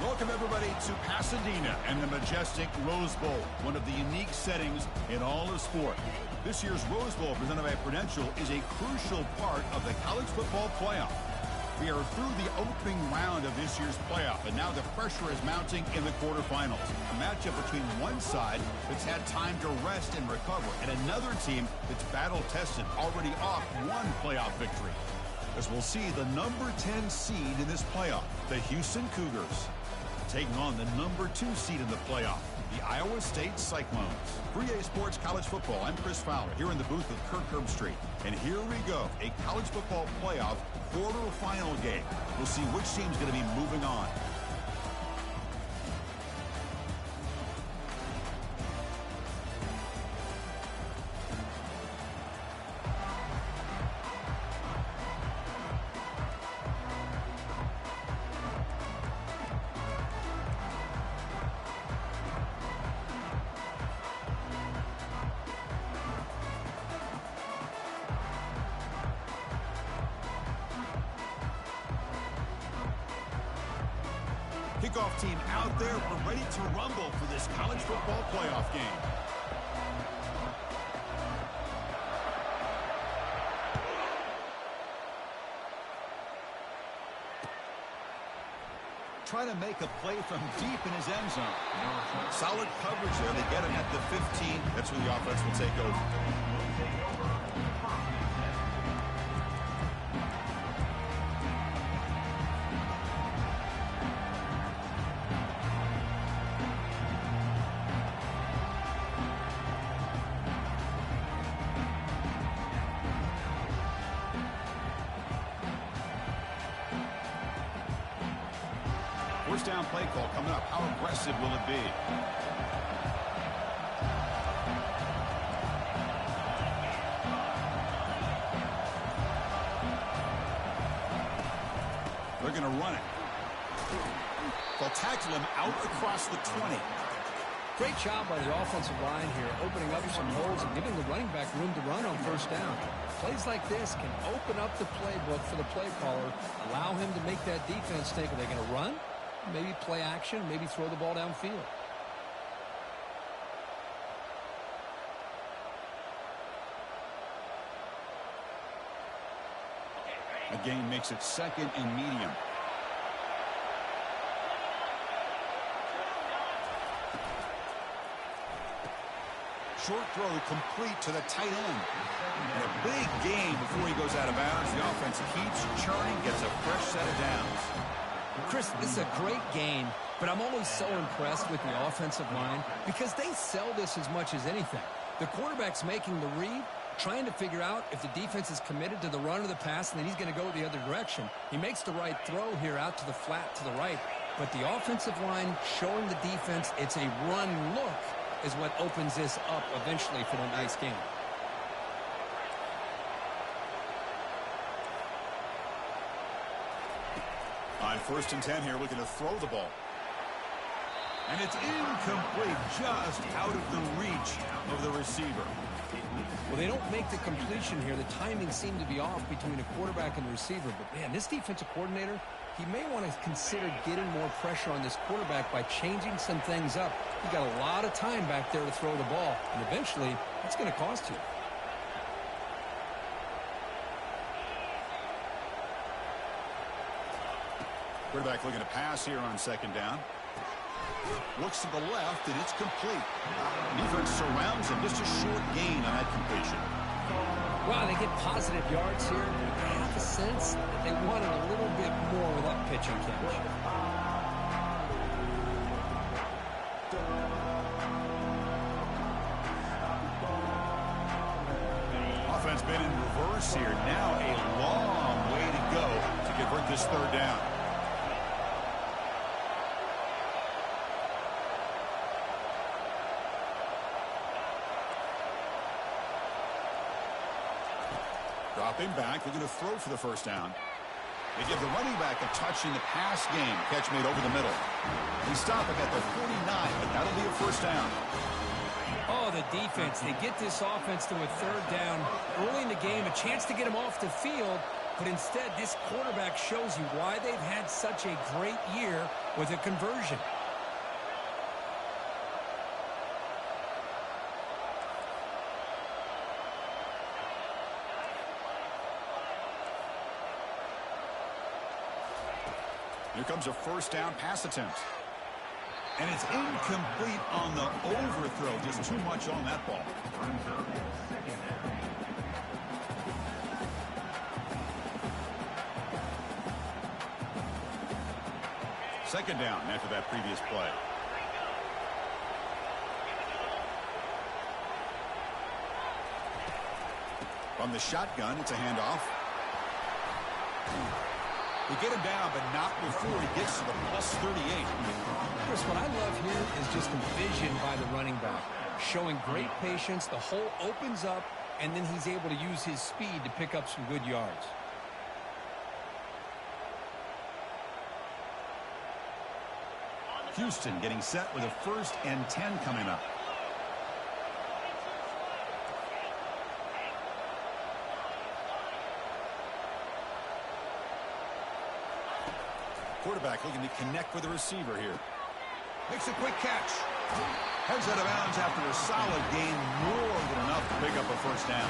Welcome, everybody, to Pasadena and the majestic Rose Bowl, one of the unique settings in all of sport. This year's Rose Bowl, presented by Prudential, is a crucial part of the college football playoff. We are through the opening round of this year's playoff, and now the pressure is mounting in the quarterfinals. A matchup between one side that's had time to rest and recover, and another team that's battle-tested, already off one playoff victory. As we'll see the number 10 seed in this playoff, the Houston Cougars, taking on the number 2 seed in the playoff, the Iowa State Cyclones. 3A Sports College Football, I'm Chris Fowler, here in the booth with Kirk Herbstreit. And here we go, a college football playoff quarterfinal game. We'll see which team's going to be moving on. Kickoff team out there. We're ready to rumble for this college football playoff game. Trying to make a play from deep in his end zone. Solid coverage there. They get him at the 15. That's where the offense will take over. First down play call coming up. How aggressive will it be? They're going to run it. They'll tackle him out across the 20. Great job by the offensive line here, opening up some holes and giving the running back room to run on first down. Plays like this can open up the playbook for the play caller, allow him to make that defense think, are they going to run? Maybe play action, maybe throw the ball downfield. A gain makes it second and medium. Short throw complete to the tight end. And a big gain before he goes out of bounds. The offense keeps churning, gets a fresh set of downs. Chris, this is a great game, but I'm always so impressed with the offensive line because they sell this as much as anything. The quarterback's making the read, trying to figure out if the defense is committed to the run or the pass, and then he's going to go the other direction. He makes the right throw here out to the flat to the right, but the offensive line showing the defense it's a run look is what opens this up eventually for a nice game. On 1st and 10 here, looking to throw the ball. And it's incomplete, just out of the reach of the receiver. Well, they don't make the completion here. The timing seemed to be off between the quarterback and the receiver. But, man, this defensive coordinator, he may want to consider getting more pressure on this quarterback by changing some things up. He got a lot of time back there to throw the ball, and eventually it's going to cost you. Quarterback looking to pass here on 2nd down. Looks to the left, and it's complete. Defense surrounds him. Just a short gain on that completion. Wow, they get positive yards here. I have a sense that they wanted a little bit more with that pitch and catch. Offense been in reverse here. Now a long way to go to convert this 3rd down. Dropping back, they're going to throw for the 1st down. They give the running back a touch in the pass game. Catch made over the middle. They stop it at the 49, but that'll be a 1st down. Oh, the defense. They get this offense to a 3rd down early in the game. A chance to get him off the field. but instead this quarterback shows you why they've had such a great year with a conversion. Here comes a first down pass attempt. And it's incomplete on the overthrow. Just too much on that ball. Second down after that previous play. From the shotgun, it's a handoff. They get him down, but not before he gets to the plus 38. Chris, what I love here is just the vision by the running back. Showing great patience, the hole opens up, and then he's able to use his speed to pick up some good yards. Houston getting set with a 1st and 10 coming up. Quarterback looking to connect with the receiver here. Makes a quick catch. Heads out of bounds after a solid gain, more than enough to pick up a first down.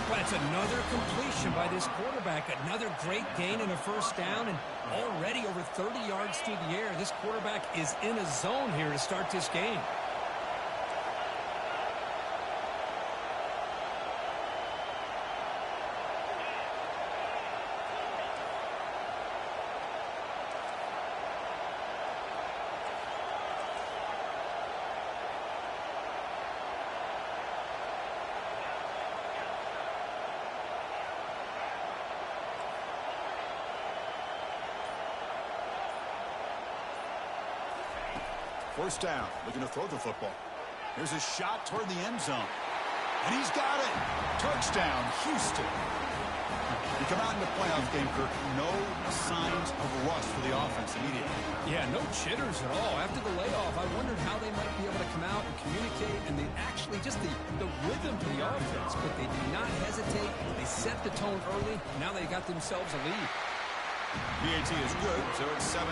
But it's another completion by this quarterback. Another great gain and a first down, and already over 30 yards through the air. This quarterback is in a zone here to start this game. First down, looking to throw the football. Here's a shot toward the end zone. And he's got it. Touchdown, Houston. You come out in the playoff game, Kirk, no signs of rust for the offense immediately. Yeah, no jitters at all. After the layoff, I wondered how they might be able to come out and communicate, and they actually just the rhythm to the offense, but they did not hesitate. They set the tone early. Now they got themselves a lead. PAT is good, so it's 7-0.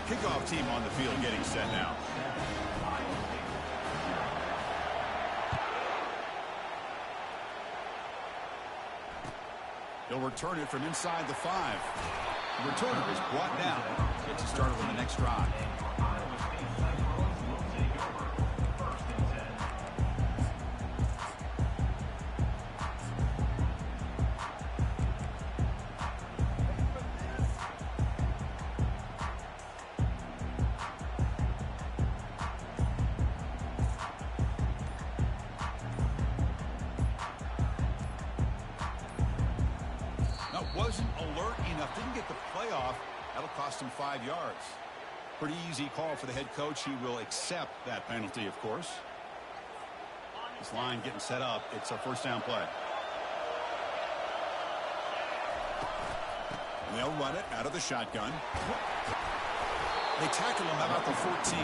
Kickoff team on the field getting set now. He'll return it from inside the 5. The returner is brought down. Gets it started on the next drive. Wasn't alert enough, didn't get the playoff. That'll cost him 5 yards. Pretty easy call for the head coach. He will accept that penalty, of course. This line getting set up. It's a first down play. And they'll run it out of the shotgun. They tackle him about the 14.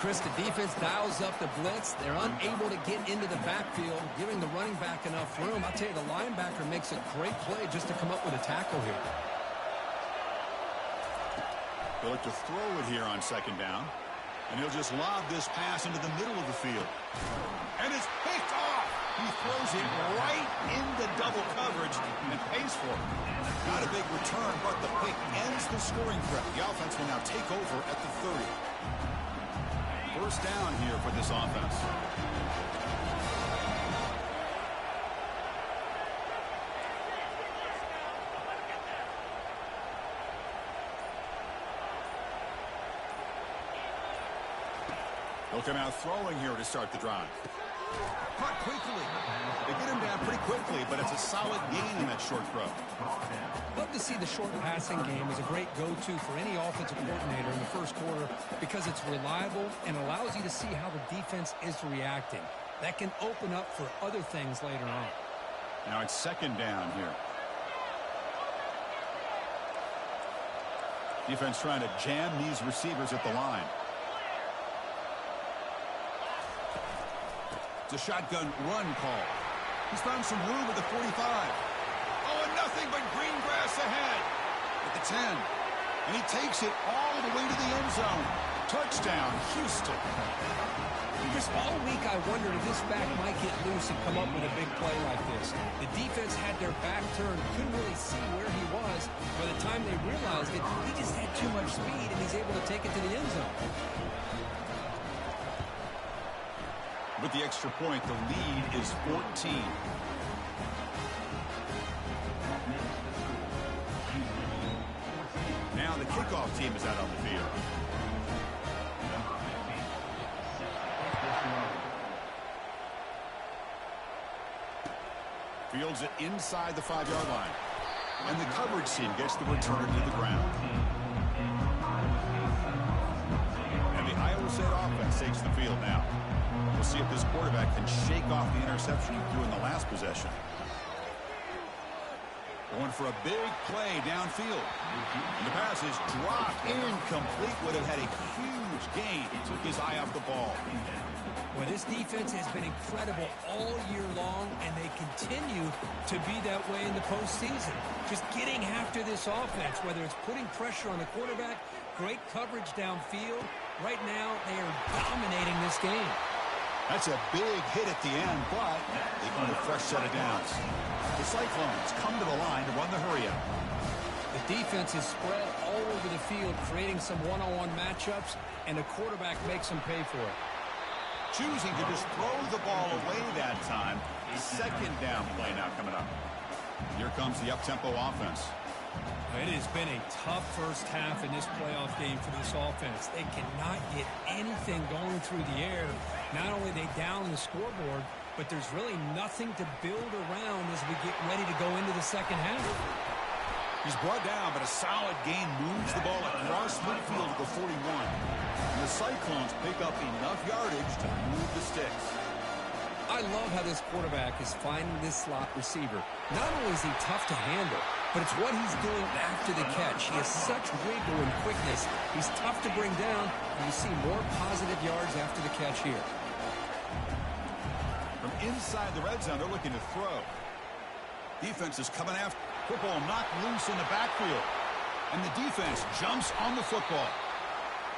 Chris, the defense dials up the blitz. They're unable to get into the backfield, giving the running back enough room. I'll tell you, the linebacker makes a great play just to come up with a tackle here. They'll look to throw it here on second down. And he'll just lob this pass into the middle of the field. And it's picked off. He throws it right into double coverage and pays for it. Not a big return, but the pick ends the scoring threat. The offense will now take over at the 30. First down here for this offense. They'll come out throwing here to start the drive. Caught quickly. They get him down pretty quickly, but it's a solid gain in that short throw. Love to see the short passing game as a great go-to for any offensive coordinator in the first quarter because it's reliable and allows you to see how the defense is reacting. That can open up for other things later on. Now it's second down here. Defense trying to jam these receivers at the line. It's a shotgun run call. He's found some room at the 45. Oh, and nothing but green grass ahead. At the 10. And he takes it all the way to the end zone. Touchdown, Houston. Just all week I wondered if this back might get loose and come up with a big play like this. The defense had their back turned, couldn't really see where he was. By the time they realized it, he just had too much speed, and he's able to take it to the end zone. With the extra point, the lead is 14. Now the kickoff team is out on the field. Fields it inside the 5-yard line. And the coverage team gets the returner to the ground. And the Iowa State offense takes the field now. We'll see if this quarterback can shake off the interception he threw in the last possession. Going for a big play downfield. And the pass is dropped. Incomplete. Would have had a huge gain. Took his eye off the ball. Well, this defense has been incredible all year long, and they continue to be that way in the postseason. Just getting after this offense, whether it's putting pressure on the quarterback, great coverage downfield. Right now, they are dominating this game. That's a big hit at the end, but they earn a fresh set of downs. The Cyclones come to the line to run the hurry-up. The defense is spread all over the field, creating some one-on-one matchups, and the quarterback makes them pay for it. Choosing to just throw the ball away that time. The second down play now coming up. Here comes the up-tempo offense. It has been a tough first half in this playoff game for this offense. They cannot get anything going through the air. Not only are they down the scoreboard, but there's really nothing to build around as we get ready to go into the second half. He's brought down, but a solid gain moves the ball across midfield at the 41. And the Cyclones pick up enough yardage to move the sticks. I love how this quarterback is finding this slot receiver. Not only is he tough to handle, but it's what he's doing after the catch. He has such wiggle and quickness. He's tough to bring down, and you see more positive yards after the catch here. From inside the red zone, they're looking to throw. Defense is coming after. Football knocked loose in the backfield. And the defense jumps on the football.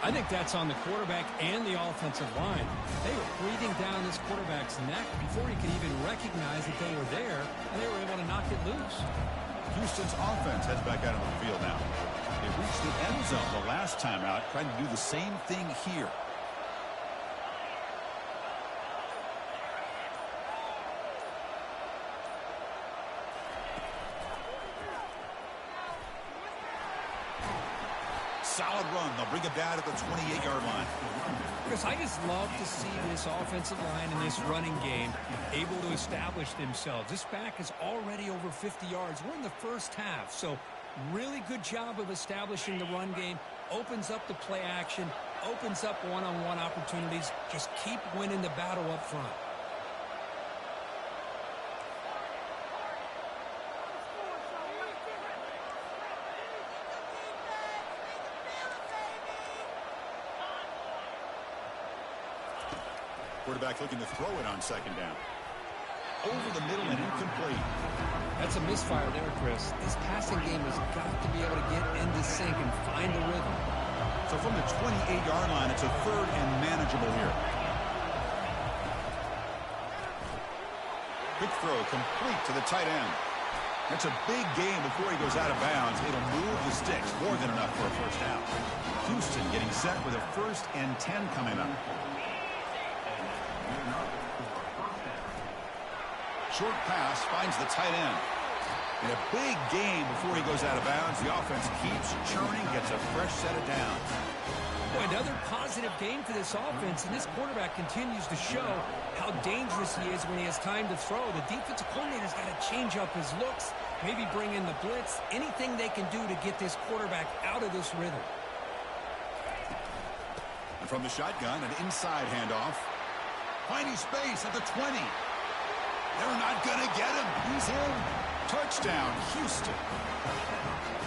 I think that's on the quarterback and the offensive line. They were breathing down this quarterback's neck before he could even recognize that they were there, and they were able to knock it loose. Houston's offense heads back out of the field now. They reached the end zone the last time out, trying to do the same thing here. Solid run. They'll bring it down at the 28-yard line. Chris, I just love to see this offensive line and this running game able to establish themselves. This back is already over 50 yards. We're in the first half, so really good job of establishing the run game. Opens up the play action, opens up one-on-one opportunities. Just keep winning the battle up front. Quarterback looking to throw it on second down. Over the middle and incomplete. That's a misfire there, Chris. This passing game has got to be able to get into sync and find the rhythm. So from the 28-yard line, it's a third and manageable here. Quick throw complete to the tight end. That's a big gain before he goes out of bounds. It'll move the sticks. More than enough for a first down. Houston getting set with a 1st and 10 coming up. Short pass finds the tight end. And a big gain before he goes out of bounds. The offense keeps churning, gets a fresh set of downs. Boy, another positive game for this offense, and this quarterback continues to show how dangerous he is when he has time to throw. The defensive coordinator's got to change up his looks, maybe bring in the blitz, anything they can do to get this quarterback out of this rhythm. And from the shotgun, an inside handoff. Finding space at the 20. They're not going to get him. He's in. Touchdown, Houston.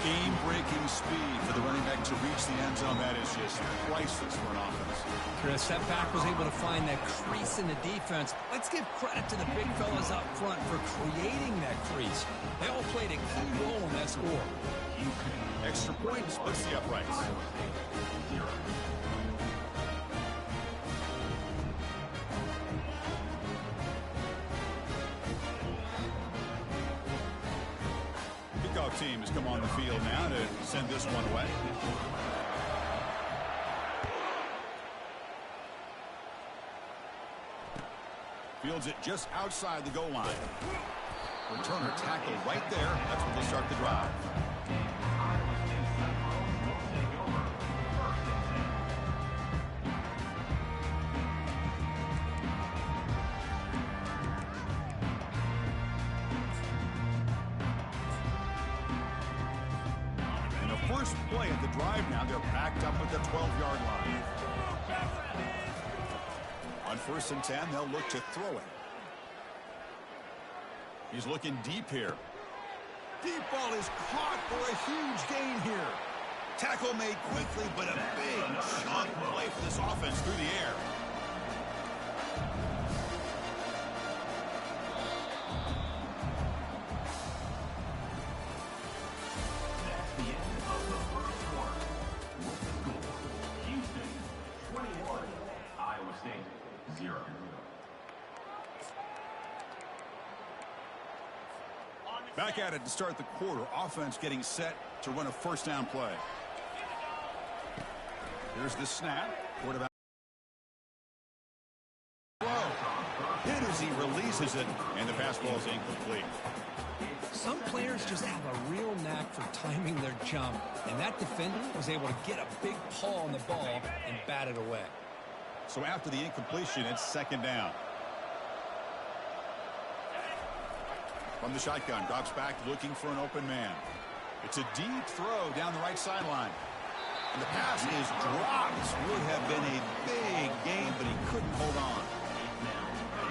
Game-breaking speed for the running back to reach the end zone. That is just priceless for an offense. Chris, that back was able to find that crease in the defense. Let's give credit to the big fellas up front for creating that crease. They all played a key role in that score. Extra point splits the uprights. Kickoff team has come on the field now to send this one away. Fields it just outside the goal line. Returner tackle right there. That's where they start the drive. And the first play of the drive now, they're backed up at the 12-yard line. On 1st and 10, they'll look to throw it. He's looking deep here. Deep ball is caught for a huge gain here. Tackle made quickly, but a big chunk play for this offense through the air. That's the end of the first quarter. Houston 21, Iowa State 0. Back at it to start the quarter. Offense getting set to run a first down play. Here's the snap. Quarterback. Hit as he releases it, and the pass ball is incomplete. Some players just have a real knack for timing their jump, and that defender was able to get a big paw on the ball and bat it away. So after the incompletion, it's 2nd down. From the shotgun, drops back looking for an open man. It's a deep throw down the right sideline. And the pass is dropped. This would have been a big game, but he couldn't hold on.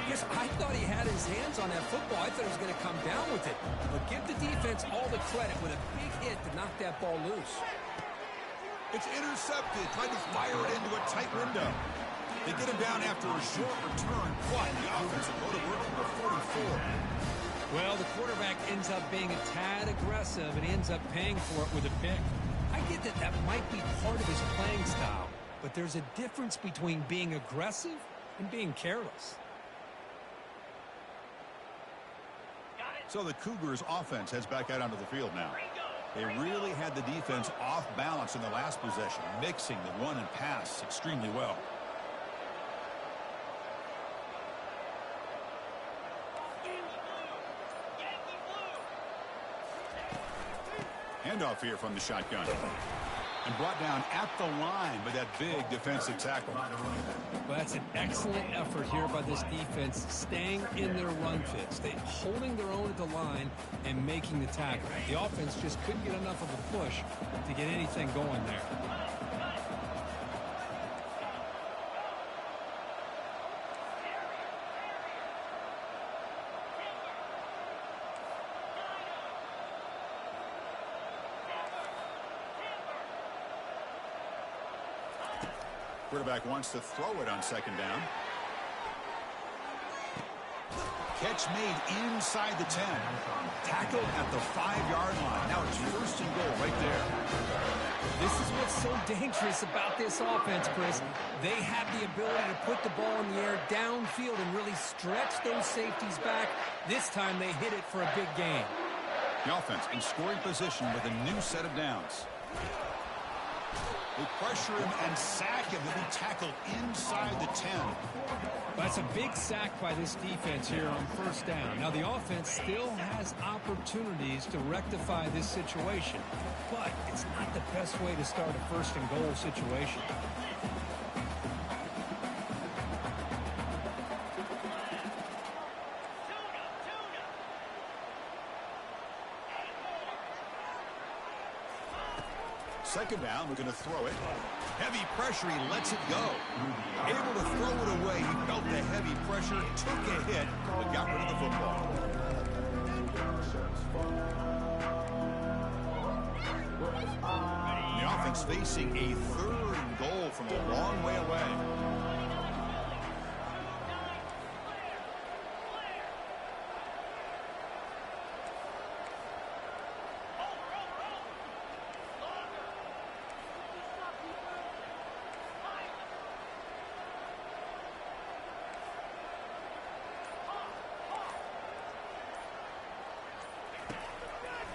Yes, I thought he had his hands on that football. I thought he was going to come down with it. But give the defense all the credit with a big hit to knock that ball loose. It's intercepted. Tried to fire it into a tight window. They get him down after a short return, but the offense will go to work for the 44. Well, the quarterback ends up being a tad aggressive, and he ends up paying for it with a pick. I get that that might be part of his playing style, but there's a difference between being aggressive and being careless. So the Cougars' offense heads back out onto the field now. They really had the defense off balance in the last possession, mixing the run and pass extremely well. Handoff here from the shotgun. And brought down at the line by that big defensive tackle. Well, that's an excellent effort here by this defense, staying in their run fits. They holding their own at the line and making the tackle. The offense just couldn't get enough of a push to get anything going there. Quarterback wants to throw it on 2nd down. Catch made inside the 10. Tackled at the 5-yard line. Now it's 1st and goal right there. This is what's so dangerous about this offense, Chris. They have the ability to put the ball in the air downfield and really stretch those safeties back. This time they hit it for a big gain. The offense in scoring position with a new set of downs. They pressure him and sack him. He'll be tackled inside the 10. That's a big sack by this defense here on 1st down. Now, the offense still has opportunities to rectify this situation, but it's not the best way to start a 1st and goal situation. Second down, we're going to throw it. Heavy pressure, he lets it go. Able to throw it away. He felt the heavy pressure, took a hit, but got rid of the football. And the offense facing a 3rd and goal from a long way away.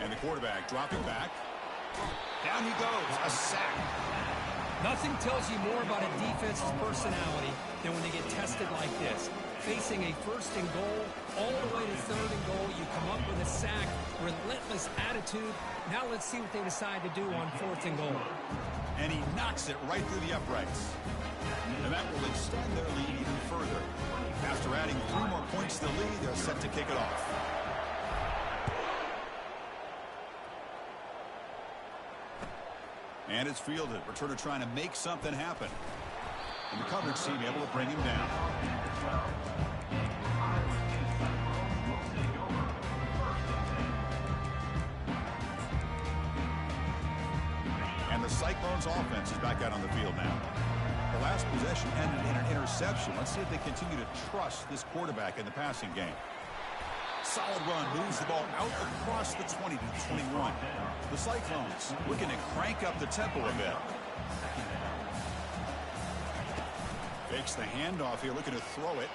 And the quarterback dropping back. Down he goes. A sack. Nothing tells you more about a defense's personality than when they get tested like this. Facing a 1st and goal, all the way to 3rd and goal, you come up with a sack, relentless attitude. Now let's see what they decide to do on 4th and goal. And he knocks it right through the uprights. And that will extend their lead even further. After adding 3 more points to the lead, they're set to kick it off. And it's fielded. Returner trying to make something happen. And the coverage team able to bring him down. And the Cyclones offense is back out on the field now. The last possession ended in an interception. Let's see if they continue to trust this quarterback in the passing game. Solid run, moves the ball out across the 20 to the 21. The Cyclones looking to crank up the tempo a bit. Fakes the handoff here, looking to throw it.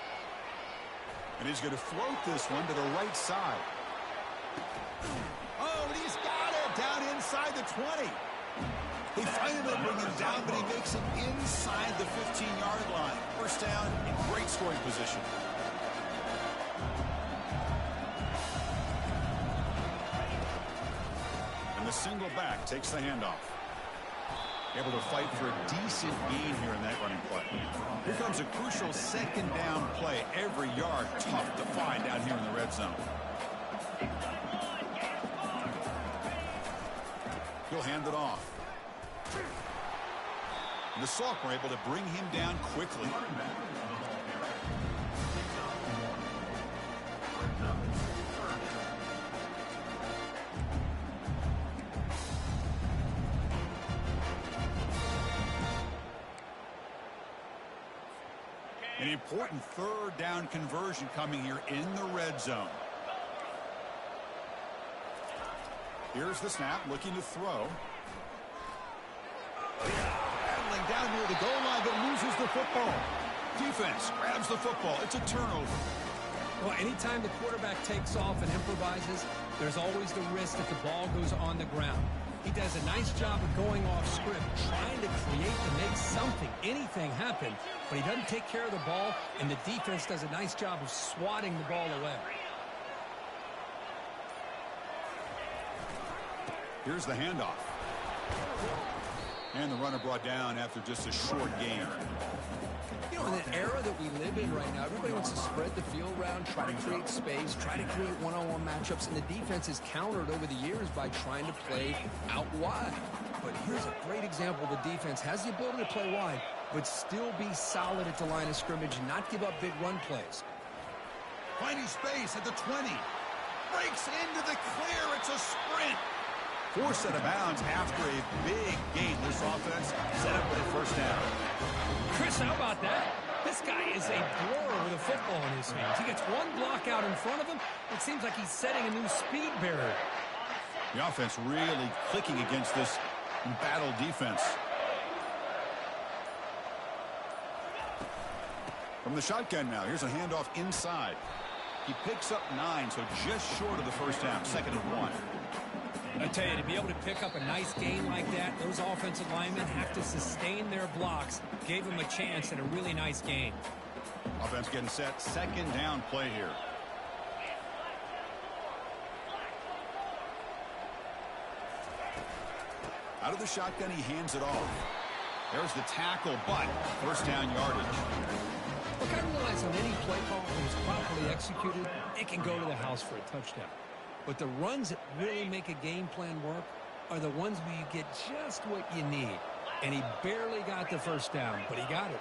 And he's going to float this one to the right side. Oh, and he's got it down inside the 20. They finally bring him down, but he makes it inside the 15-yard line. First down in great scoring position. The single back takes the handoff. Able to fight for a decent gain here in that running play. Here comes a crucial 2nd down play. Every yard tough to find down here in the red zone. He'll hand it off. And the Sophomore able to bring him down quickly. An important 3rd down conversion coming here in the red zone. Here's the snap, looking to throw. Battling down near the goal line, but loses the football. Defense grabs the football. It's a turnover. Well, anytime the quarterback takes off and improvises, there's always the risk that the ball goes on the ground. He does a nice job of going off script, trying to create to make something, anything happen, but he doesn't take care of the ball, and the defense does a nice job of swatting the ball away. Here's the handoff. And the runner brought down after just a short gain. You know, in the era that we live in right now, everybody wants to spread the field around, try to create space, try to create one-on-one matchups, and the defense is countered over the years by trying to play out wide. But here's a great example. The defense has the ability to play wide, but still be solid at the line of scrimmage and not give up big run plays. Finding space at the 20. Breaks into the clear. It's a sprint. Forced out of bounds after a big gain. This offense set up with a 1st down. Chris, how about that? This guy is a blower with a football in his hands. He gets one block out in front of him. It seems like he's setting a new speed barrier. The offense really clicking against this embattled defense. From the shotgun now, here's a handoff inside. He picks up 9, so just short of the 1st down, 2nd and 1. I tell you, to be able to pick up a nice gain like that, those offensive linemen have to sustain their blocks. Gave them a chance at a really nice gain. Offense getting set. 2nd down play here. Out of the shotgun, he hands it off. There's the tackle, but 1st down yardage. Look, I realize on any play call, when it's properly executed, it can go to the house for a touchdown. But the runs that really make a game plan work are the ones where you get just what you need. And he barely got the 1st down, but he got it.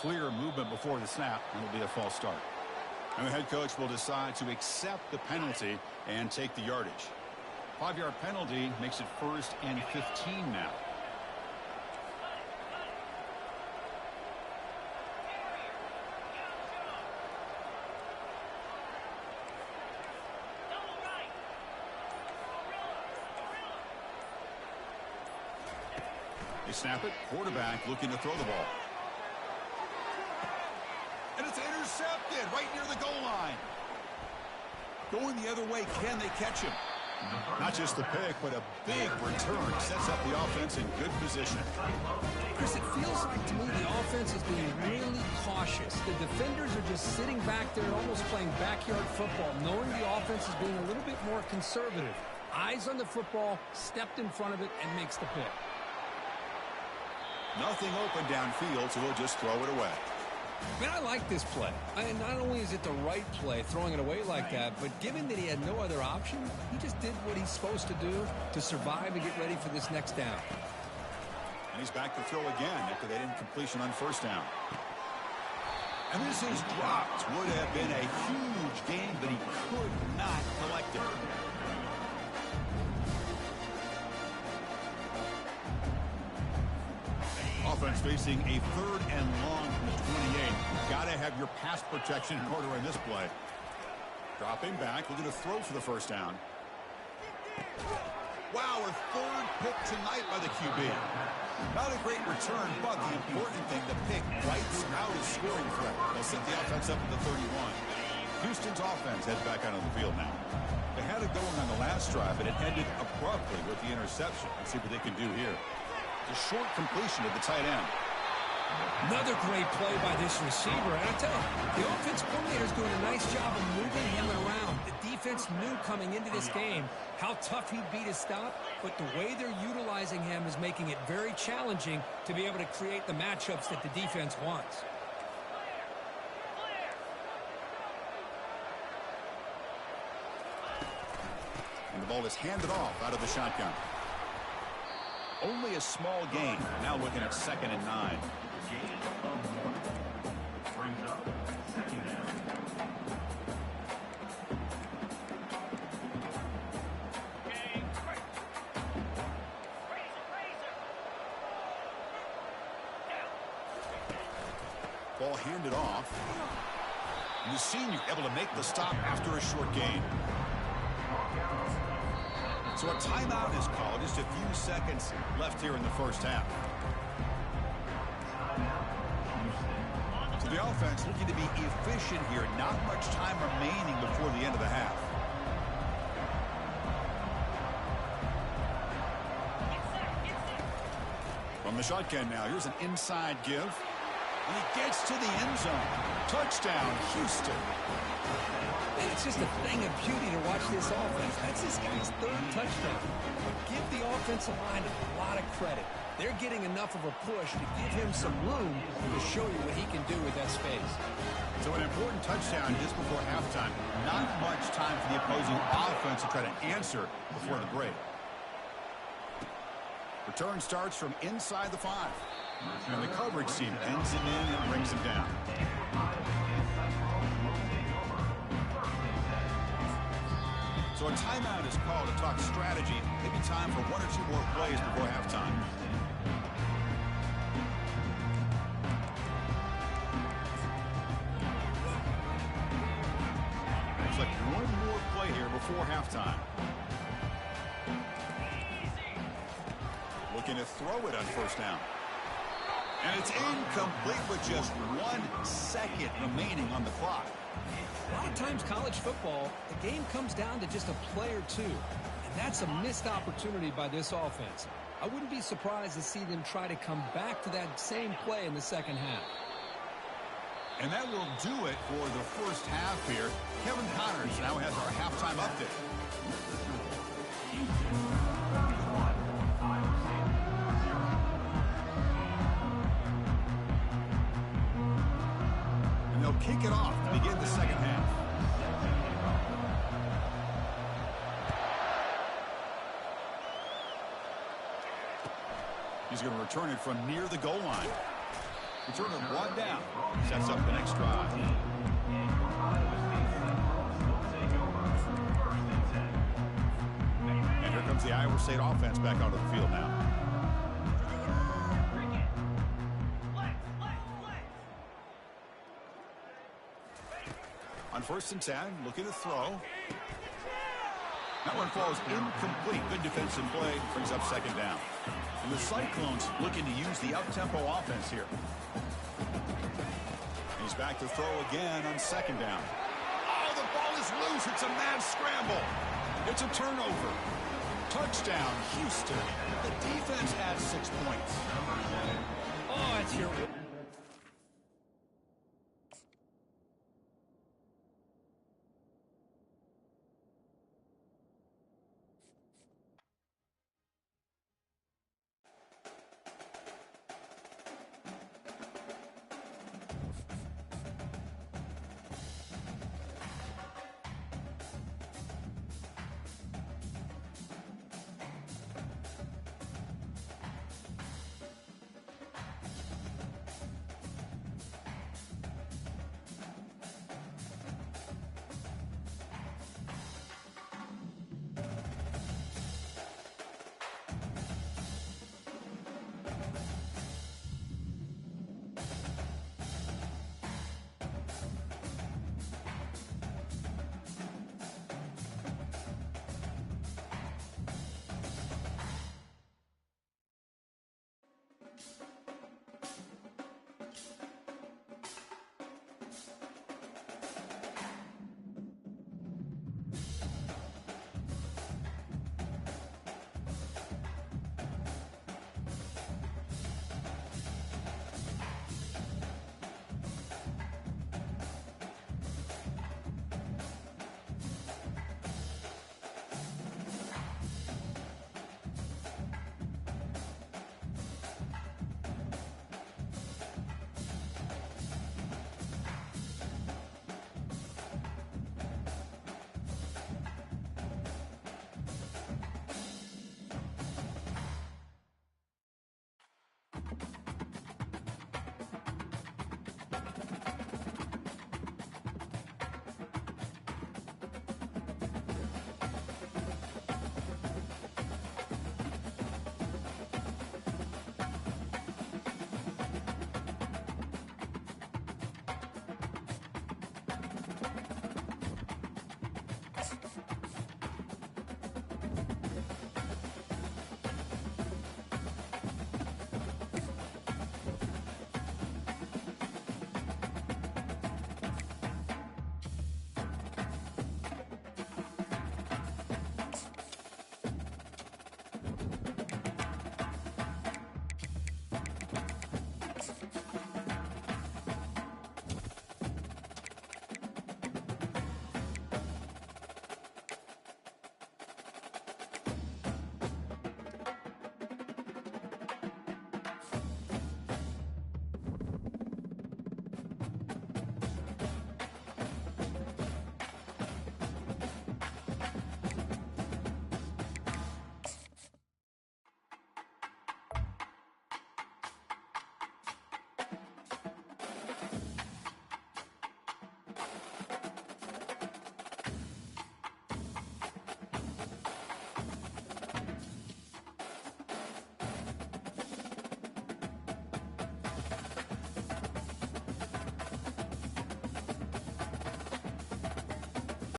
clear movement before the snap, and it'll be a false start. And the head coach will decide to accept the penalty and take the yardage. 5-yard penalty makes it 1st and 15 now. They snap it. Quarterback looking to throw the ball. And it's intercepted right near the goal line. Going the other way. Can they catch him? Not just the pick, but a big return. Sets up the offense in good position. Chris, it feels like to me the offense is being really cautious. The defenders are just sitting back there almost playing backyard football, knowing the offense is being a little bit more conservative. Eyes on the football, stepped in front of it, and makes the pick. Nothing open downfield, so he'll just throw it away. Man, I like this play. Not only is it the right play, throwing it away like that, but given that he had no other option, he just did what he's supposed to do to survive and get ready for this next down. And he's back to throw again after that incompletion on 1st down. And this is dropped. Would have been a huge gain, but he could not collect it. Offense facing a 3rd and long from the 28. Got to have your pass protection in order in this play. Dropping back, looking to throw for the 1st down. Wow, a 3rd pick tonight by the QB. Not a great return, but the important thing, the pick wipes out his scoring threat. They'll set the offense up at the 31. Houston's offense heads back out on the field now. They had it going on the last drive, but it ended abruptly with the interception. Let's see what they can do here. A short completion to the tight end. Another great play by this receiver. And I tell you, the offense coordinator is doing a nice job of moving him around. The defense knew coming into this game how tough he'd be to stop, but the way they're utilizing him is making it very challenging to be able to create the matchups that the defense wants. And the ball is handed off out of the shotgun. Only a small gain. Now looking at 2nd and 9. Brings up 2nd down. Ball handed off. And the senior able to make the stop after a short gain. So a timeout is called. Just a few seconds left here in the 1st half. So the offense looking to be efficient here. Not much time remaining before the end of the half. From the shotgun now, here's an inside give. And he gets to the end zone. Touchdown, Houston. And it's just a thing of beauty to watch this offense. That's this guy's 3rd touchdown. But give the offensive line a lot of credit. They're getting enough of a push to give him some room to show you what he can do with that space. So an important touchdown just before halftime. Not much time for the opposing offense to try to answer before the break. Return starts from inside the 5. And the coverage team ends him in and brings him down. So a timeout is called to talk strategy. Maybe time for 1 or 2 more plays before halftime. Looks like 1 more play here before halftime. Looking to throw it on 1st down. And it's incomplete with just 1 second remaining on the clock. A lot of times college football, the game comes down to just a play or two. And that's a missed opportunity by this offense. I wouldn't be surprised to see them try to come back to that same play in the 2nd half. And that will do it for the 1st half here. Kevin Connors now has our halftime update. And they'll kick it off to begin the 2nd half. He's going to return it from near the goal line. Return of 1 down. Sets up the next drive. And here comes the Iowa State offense back onto the field now. On 1st and 10, looking to throw. That one falls incomplete. Good defensive play. Brings up 2nd down. And the Cyclones looking to use the up-tempo offense here. He's back to throw again on 2nd down. Oh, the ball is loose. It's a mad scramble. It's a turnover. Touchdown, Houston. The defense has 6 points. Oh, it's your...